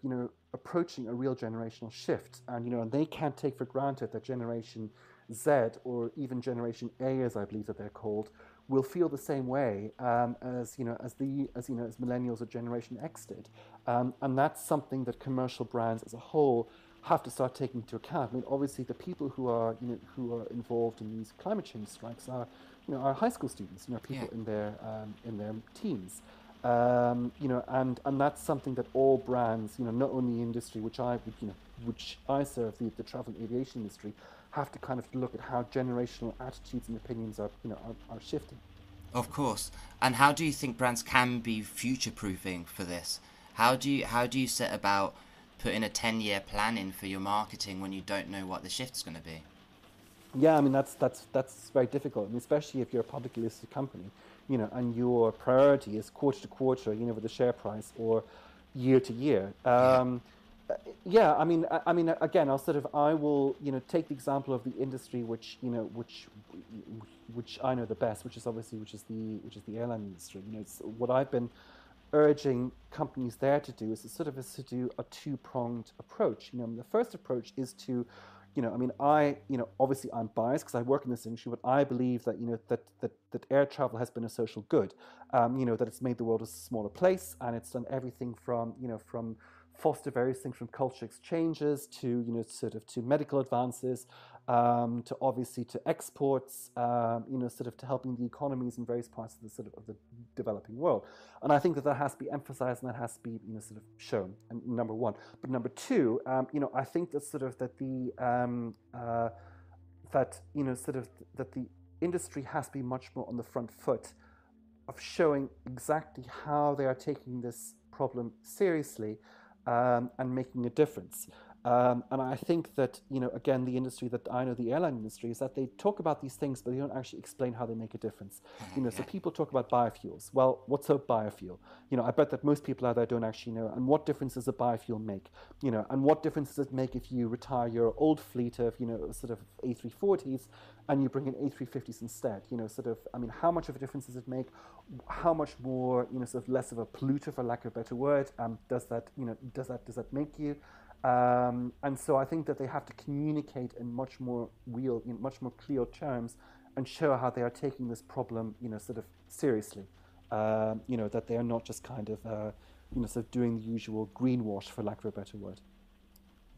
approaching a real generational shift, and they can't take for granted that Generation Z, or even Generation A, as I believe that they're called, will feel the same way as millennials or Generation X did, and that's something that commercial brands as a whole have to start taking into account. I mean, obviously, the people who are involved in these climate change strikes are high school students, people in their teens, and that's something that all brands, not only industry, which I serve, the travel and aviation industry, have to kind of look at how generational attitudes and opinions are shifting. Of course. And how do you think brands can be future-proofing for this? How do you set about putting a 10-year plan in for your marketing when you don't know what the shift's going to be? Yeah, I mean, that's very difficult, I mean, especially if you're a publicly listed company, and your priority is quarter to quarter, with the share price, or year to year. Yeah, I mean, again, I will, take the example of the industry which I know the best, which is the airline industry. It's what I've been urging companies there to do is to do a two-pronged approach. The first approach is to, obviously I'm biased because I work in this industry, but I believe that, that air travel has been a social good, that it's made the world a smaller place, and it's done everything from, from foster various things, from culture exchanges to to medical advances, to obviously to exports, to helping the economies in various parts of the developing world. And I think that has to be emphasized, and that has to be shown. And number one, but number two, I think that that the industry has to be much more on the front foot of showing exactly how they are taking this problem seriously, and making a difference. And I think that, again, the industry that I know, the airline industry, is that they talk about these things, but they don't actually explain how they make a difference. So Yeah. people talk about biofuels. Well, what's a biofuel? I bet that most people out there don't actually know. And what difference does a biofuel make? And what difference does it make if you retire your old fleet of, sort of A340s and you bring in A350s instead? How much of a difference does it make? How much more, sort of less of a polluter, for lack of a better word, does that make you? And so I think that they have to communicate in much more real, much more clear terms, and show how they are taking this problem, sort of seriously. That they are not just kind of, sort of doing the usual greenwash, for lack of a better word.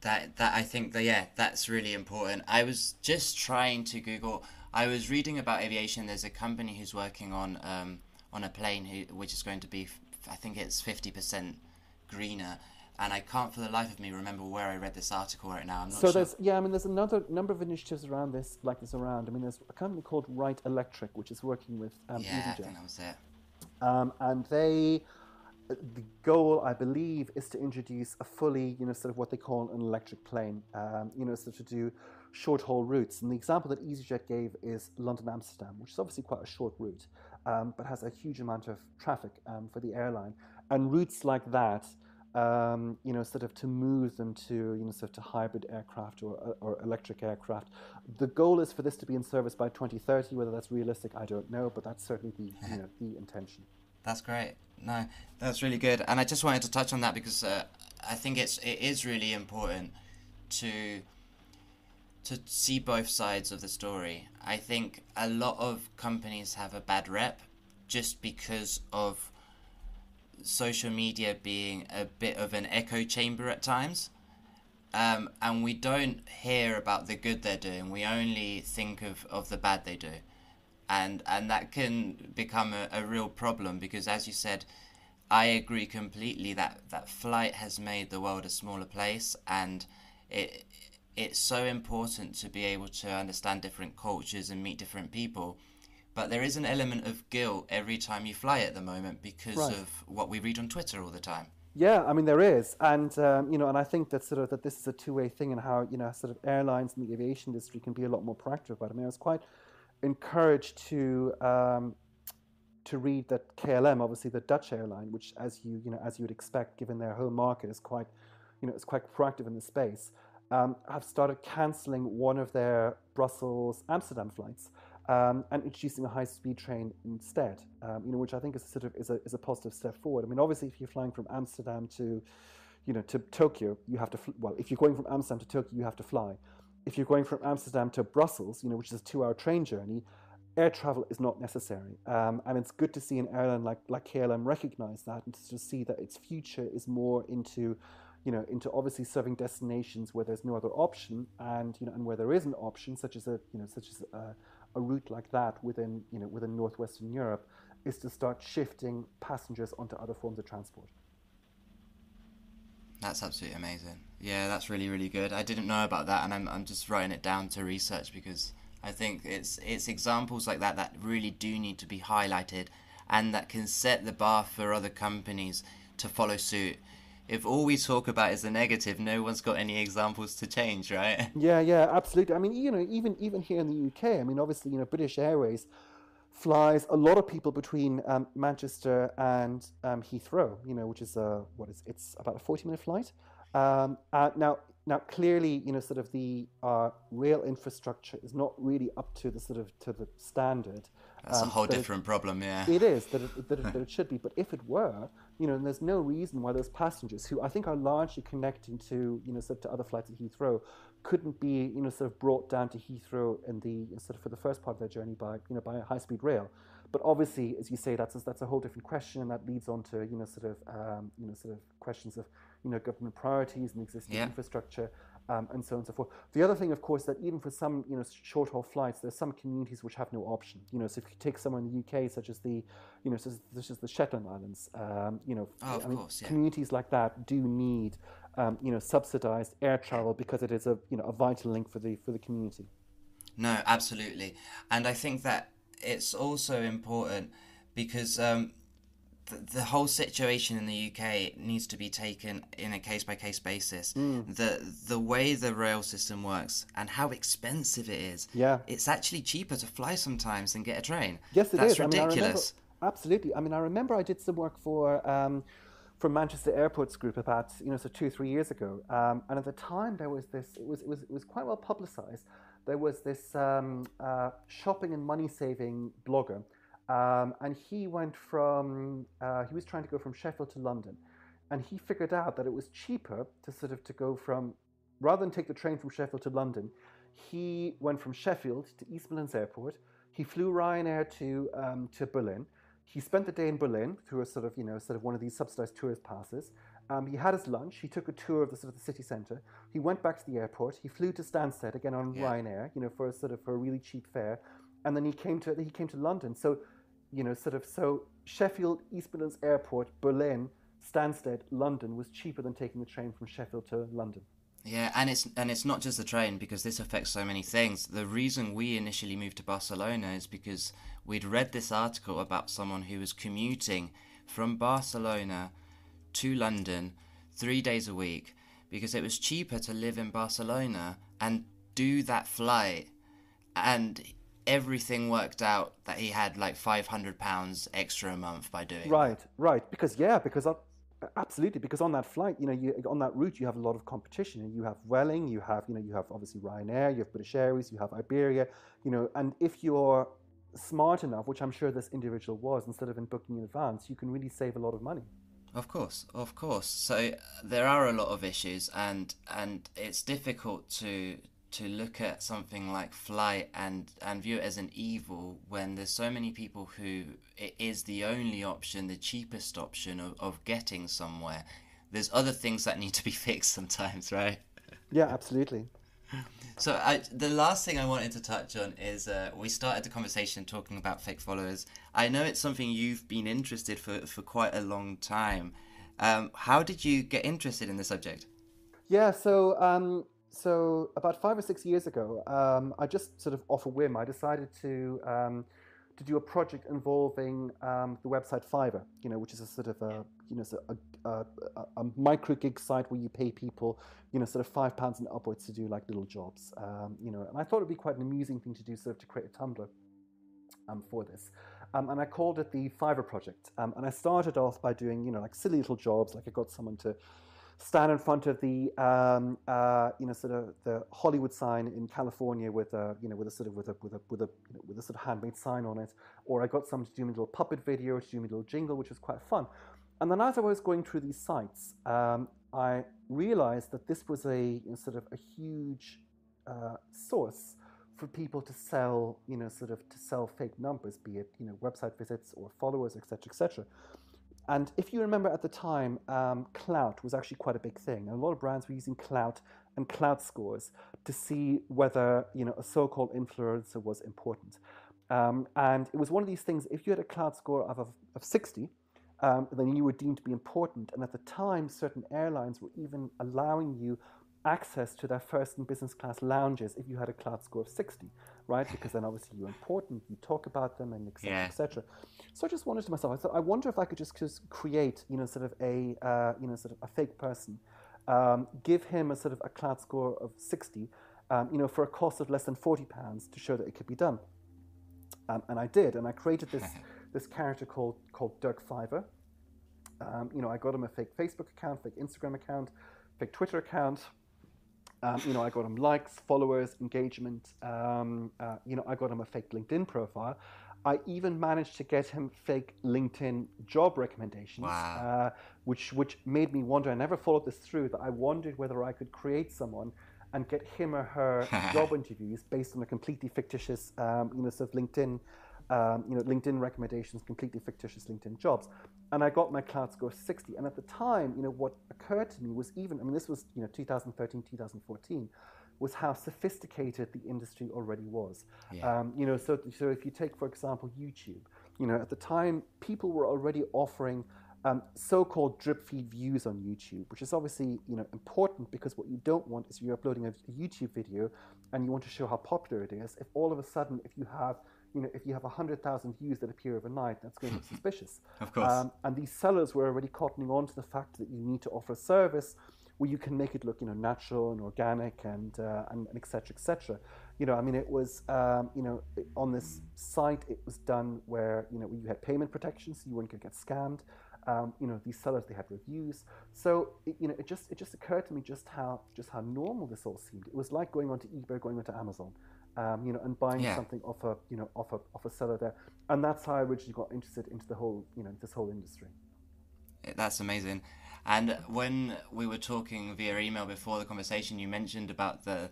That I think that, yeah, that's really important. I was just trying to Google. I was reading about aviation. There's a company who's working on a plane which is going to be, I think it's 50% greener, and I can't for the life of me remember where I read this article right now. I'm not So sure. there's another number of initiatives around this, like this around. There's a company called Wright Electric, which is working with Yeah, I EasyJet, think that was it. and the goal, I believe, is to introduce a fully, sort of what they call an electric plane, so to do short haul routes. And the example that EasyJet gave is London Amsterdam, which is obviously quite a short route, but has a huge amount of traffic for the airline. And routes like that, sort of to move them to, sort of to hybrid aircraft or electric aircraft. The goal is for this to be in service by 2030. Whether that's realistic, I don't know, but that's certainly the intention. That's great. No, that's really good. And I just wanted to touch on that because I think it is really important to see both sides of the story. I think a lot of companies have a bad rep just because of social media being a bit of an echo chamber at times. And we don't hear about the good they're doing. We only think of the bad they do. And that can become a real problem because, as you said, I agree completely that flight has made the world a smaller place, and it's so important to be able to understand different cultures and meet different people. But there is an element of guilt every time you fly at the moment because Right. of what we read on Twitter all the time. Yeah, there is, and and I think that sort of that this is a two-way thing, and how sort of airlines and the aviation industry can be a lot more proactive about it. I was quite encouraged to read that KLM, obviously the Dutch airline, which as you would expect, given their home market, is quite is quite proactive in the space, have started cancelling one of their Brussels Amsterdam flights. And introducing a high-speed train instead, which I think is sort of is a positive step forward. Obviously, if you're flying from Amsterdam to, to Tokyo, you have to. Well, if you're going from Amsterdam to Tokyo, you have to fly. If you're going from Amsterdam to Brussels, which is a 2-hour train journey, air travel is not necessary. And it's good to see an airline like KLM recognize that, and to see that its future is more into, into obviously serving destinations where there's no other option, and and where there is an option, such as a route like that within northwestern Europe, is to start shifting passengers onto other forms of transport. That's absolutely amazing. Yeah, that's really, really good. I didn't know about that, and I'm just writing it down to research because I think it's examples like that really do need to be highlighted, and that can set the bar for other companies to follow suit. If all we talk about is the negative, no one's got any examples to change, right? Yeah, yeah, absolutely. Even here in the UK, obviously, British Airways flies a lot of people between Manchester and Heathrow. Which is it's about a 40-minute flight. Now, clearly, sort of the rail infrastructure is not really up to the standard. That's a whole that it, different problem, yeah. it is that it should be. But if it were, and there's no reason why those passengers, who I think are largely connecting to sort of to other flights at Heathrow, couldn't be sort of brought down to Heathrow in the sort of for the first part of their journey by by a high-speed rail. But obviously, as you say, that's a whole different question, and that leads on to sort of questions of government priorities and existing Yeah. infrastructure, and so on and so forth. The other thing, of course, that even for some short haul flights, there's some communities which have no option. So if you take somewhere in the UK, such as the such as the Shetland Islands, Oh, of course, yeah. communities like that do need subsidised air travel, because it is a vital link for the community. No, absolutely. And I think that it's also important because the whole situation in the UK needs to be taken in a case-by-case basis. The way the rail system works and how expensive it is, Yeah. it's actually cheaper to fly sometimes than get a train. Yes, it That's is. I mean, I remember ridiculous. absolutely. I mean, I remember I did some work for Manchester Airports Group about so 2 3 years ago, and at the time there was this. It was quite well publicised. There was this shopping and money saving blogger, and he went from he was trying to go from Sheffield to London, and he figured out that it was cheaper to go from rather than take the train from Sheffield to London. He went from Sheffield to East Midlands Airport. He flew Ryanair to Berlin. He spent the day in Berlin through a sort of one of these subsidized tourist passes. He had his lunch. He took a tour of the city centre. He went back to the airport. He flew to Stansted again on Yeah. Ryanair, for a really cheap fare, and then he came to London. So, so Sheffield, East Midlands Airport, Berlin, Stansted, London was cheaper than taking the train from Sheffield to London. Yeah, and it's not just the train, because this affects so many things. The reason we initially moved to Barcelona is because we'd read this article about someone who was commuting from Barcelona to London 3 days a week because it was cheaper to live in Barcelona and do that flight, and everything worked out that he had like £500 extra a month by doing that. Right. Because absolutely, because on that flight, on that route, you have a lot of competition. You have Welling, you have obviously Ryanair, you have British Airways, you have Iberia, and if you're smart enough, which I'm sure this individual was, instead of booking in advance, you can really save a lot of money. Of course, of course. So there are a lot of issues, and it's difficult to look at something like flight and view it as an evil when there's so many people who it is the only option, the cheapest option of getting somewhere. There's other things that need to be fixed sometimes, right? Yeah, absolutely. So the last thing I wanted to touch on is we started the conversation talking about fake followers. I know it's something you've been interested for quite a long time. How did you get interested in the subject? Yeah, so about 5 or 6 years ago, I just sort of off a whim, I decided to do a project involving the website Fiverr, which is a sort of a micro gig site where you pay people, sort of £5 and upwards to do like little jobs, and I thought it'd be quite an amusing thing to do, sort of to create a Tumblr for this. And I called it the Fiverr Project. And I started off by doing, like silly little jobs, like I got someone to stand in front of the, sort of the Hollywood sign in California with a, with a sort of with a sort of handmade sign on it, or I got someone to do me a little puppet video, to do me a little jingle, which was quite fun. And then as I was going through these sites, I realized that this was a sort of a huge source for people to sell, to sell fake numbers, be it, website visits or followers, etc., etc. And if you remember at the time, clout was actually quite a big thing. And a lot of brands were using clout and clout scores to see whether, a so-called influencer was important. And it was one of these things, if you had a clout score of 60, then you were deemed to be important. And at the time, certain airlines were even allowing you access to their first and business class lounges if you had a clout score of 60, right? Because then obviously you're important, you talk about them, and etc. Yeah. etc. So I just wondered to myself, I thought, I wonder if I could just create, sort of a, sort of a fake person, give him a sort of a clout score of 60, for a cost of less than £40 to show that it could be done. And I did, and I created this character called Dirk Fiverr. I got him a fake Facebook account, fake Instagram account, fake Twitter account. I got him likes, followers, engagement. I got him a fake LinkedIn profile. I even managed to get him fake LinkedIn job recommendations, Wow. which made me wonder. I never followed this through. That I wondered whether I could create someone and get him or her job interviews based on a completely fictitious, sort of LinkedIn, LinkedIn recommendations, completely fictitious LinkedIn jobs. And I got my clout score 60. And at the time, what occurred to me was this was, 2013, 2014, was how sophisticated the industry already was. Yeah. So if you take, for example, YouTube, at the time, people were already offering so-called drip feed views on YouTube, which is obviously, important, because what you don't want is you're uploading a YouTube video and you want to show how popular it is. If all of a sudden, if you have, if you have 100,000 views that appear overnight, that's going to look suspicious. Of course. And these sellers were already cottoning on to the fact that you need to offer a service where you can make it look, natural and organic and et cetera, et cetera. It was, on this site, it was done where, you had payment protection, so you weren't going to get scammed. These sellers, they had reviews. So, it just occurred to me just how normal this all seemed. It was like going onto eBay, going onto Amazon, and buying something off a seller there. And that's how I originally got interested into the whole, this whole industry. That's amazing. And when we were talking via email before the conversation, you mentioned about the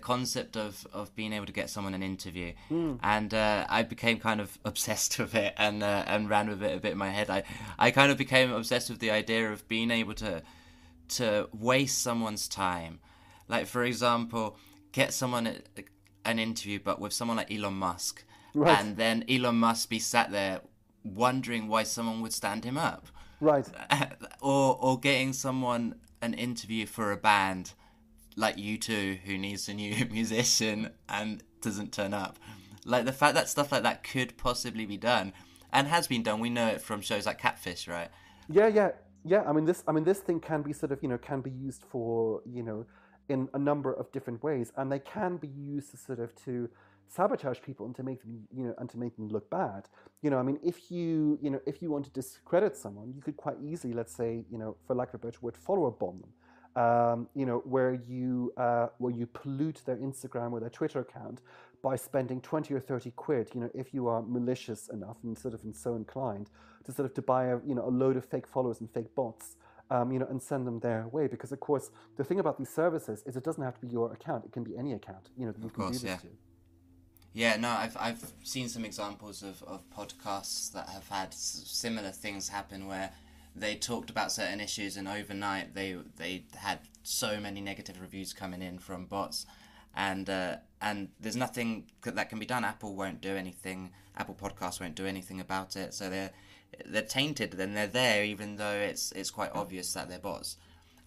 concept of being able to get someone an interview, and I became kind of obsessed with it and ran with it a bit in my head. I kind of became obsessed with the idea of being able to waste someone's time. Like, for example, get someone an interview, but with someone like Elon Musk, right. And then Elon Musk be sat there wondering why someone would stand him up. Right. Or getting someone an interview for a band like U2 who needs a new musician and doesn't turn up. Like, the fact that stuff like that could possibly be done and has been done. We know it from shows like Catfish, right? Yeah. This thing can be sort of, can be used for, in a number of different ways, and they can be used to sort of to sabotage people and to make them, look bad. If you want to discredit someone, you could quite easily, let's say, for lack of a better word, follower bomb them. Where you pollute their Instagram or their Twitter account by spending 20 or 30 quid, if you are malicious enough and so inclined to buy a load of fake followers and fake bots, and send them their way. Because of course, the thing about these services is it doesn't have to be your account; it can be any account. That you can do this to. Yeah, no, I've seen some examples of podcasts that have had similar things happen where they talked about certain issues and overnight they had so many negative reviews coming in from bots, and there's nothing that can be done. Apple won't do anything. Apple Podcasts won't do anything about it. So they're tainted. Then they're there, even though it's quite obvious that they're bots.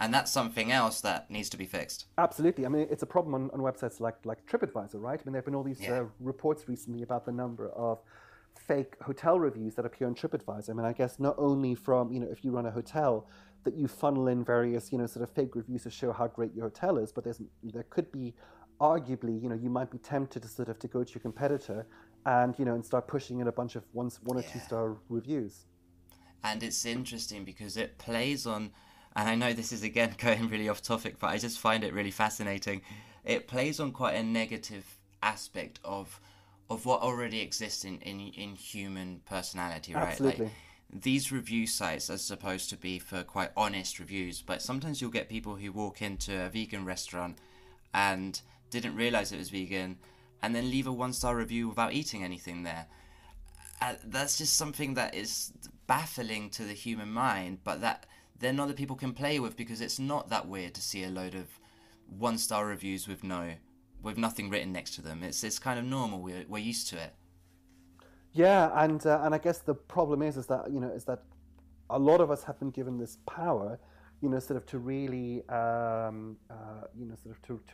And that's something else that needs to be fixed. Absolutely. It's a problem on websites like TripAdvisor, right? There have been all these reports recently about the number of fake hotel reviews that appear on TripAdvisor. I guess not only from, if you run a hotel, that you funnel in various, sort of fake reviews to show how great your hotel is, but there could be, arguably, you might be tempted to go to your competitor and, and start pushing in a bunch of one or two star reviews. And it's interesting because it plays on... And I know this is, again, going really off topic, but I just find it really fascinating. It plays on quite a negative aspect of what already exists in human personality, right? Absolutely. Like, these review sites are supposed to be for quite honest reviews, but sometimes you'll get people who walk into a vegan restaurant and didn't realise it was vegan and then leave a 1-star review without eating anything there. That's just something that is baffling to the human mind, but that... they're not that people can play with, because it's not that weird to see a load of 1-star reviews with nothing written next to them. It's kind of normal. We're used to it. Yeah, and I guess the problem is that a lot of us have been given this power, to really, to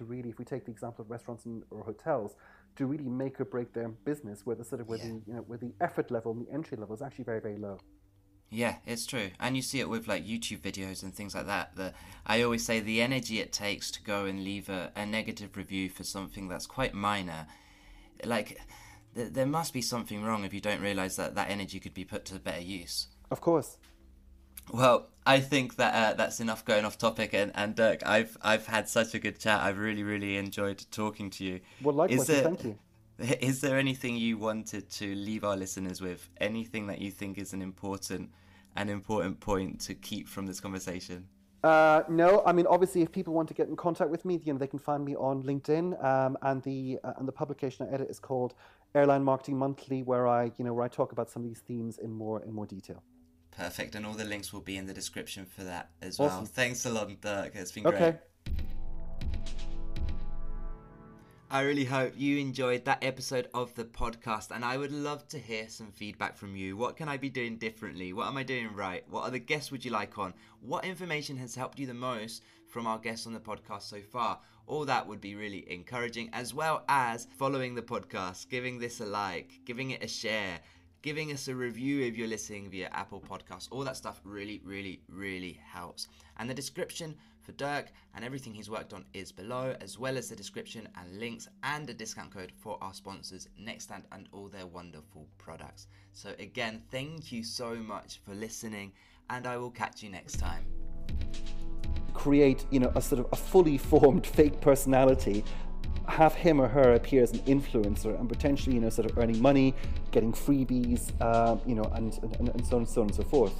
really, if we take the example of restaurants or hotels, to really make or break their business, where the effort level and the entry level is actually very, very low. Yeah, it's true. And you see it with like YouTube videos and things like that. I always say the energy it takes to go and leave a negative review for something that's quite minor. Like, there must be something wrong if you don't realise that energy could be put to better use. Of course. Well, I think that that's enough going off topic. And Dirk, I've had such a good chat. I've really, really enjoyed talking to you. Well, likewise, thank you. Is there anything you wanted to leave our listeners with? Anything that you think is an important point to keep from this conversation? No, obviously, if people want to get in contact with me, they can find me on LinkedIn. And the publication I edit is called Airline Marketing Monthly, where I talk about some of these themes in more detail. Perfect, and all the links will be in the description for that as well. Awesome. Thanks a lot, Dirk. It's been great. Okay. I really hope you enjoyed that episode of the podcast, and I would love to hear some feedback from you. What can I be doing differently? What am I doing right? What other guests would you like on? What information has helped you the most from our guests on the podcast so far? All that would be really encouraging, as well as following the podcast, giving this a like, giving it a share, giving us a review if you're listening via Apple Podcasts. All that stuff really, really, really helps. And the description for Dirk and everything he's worked on is below, as well as the description and links and a discount code for our sponsors, Nextstand, and all their wonderful products. So again, thank you so much for listening, and I will catch you next time. Create, a sort of a fully formed fake personality, have him or her appear as an influencer and potentially, sort of earning money, getting freebies, and so on and so forth.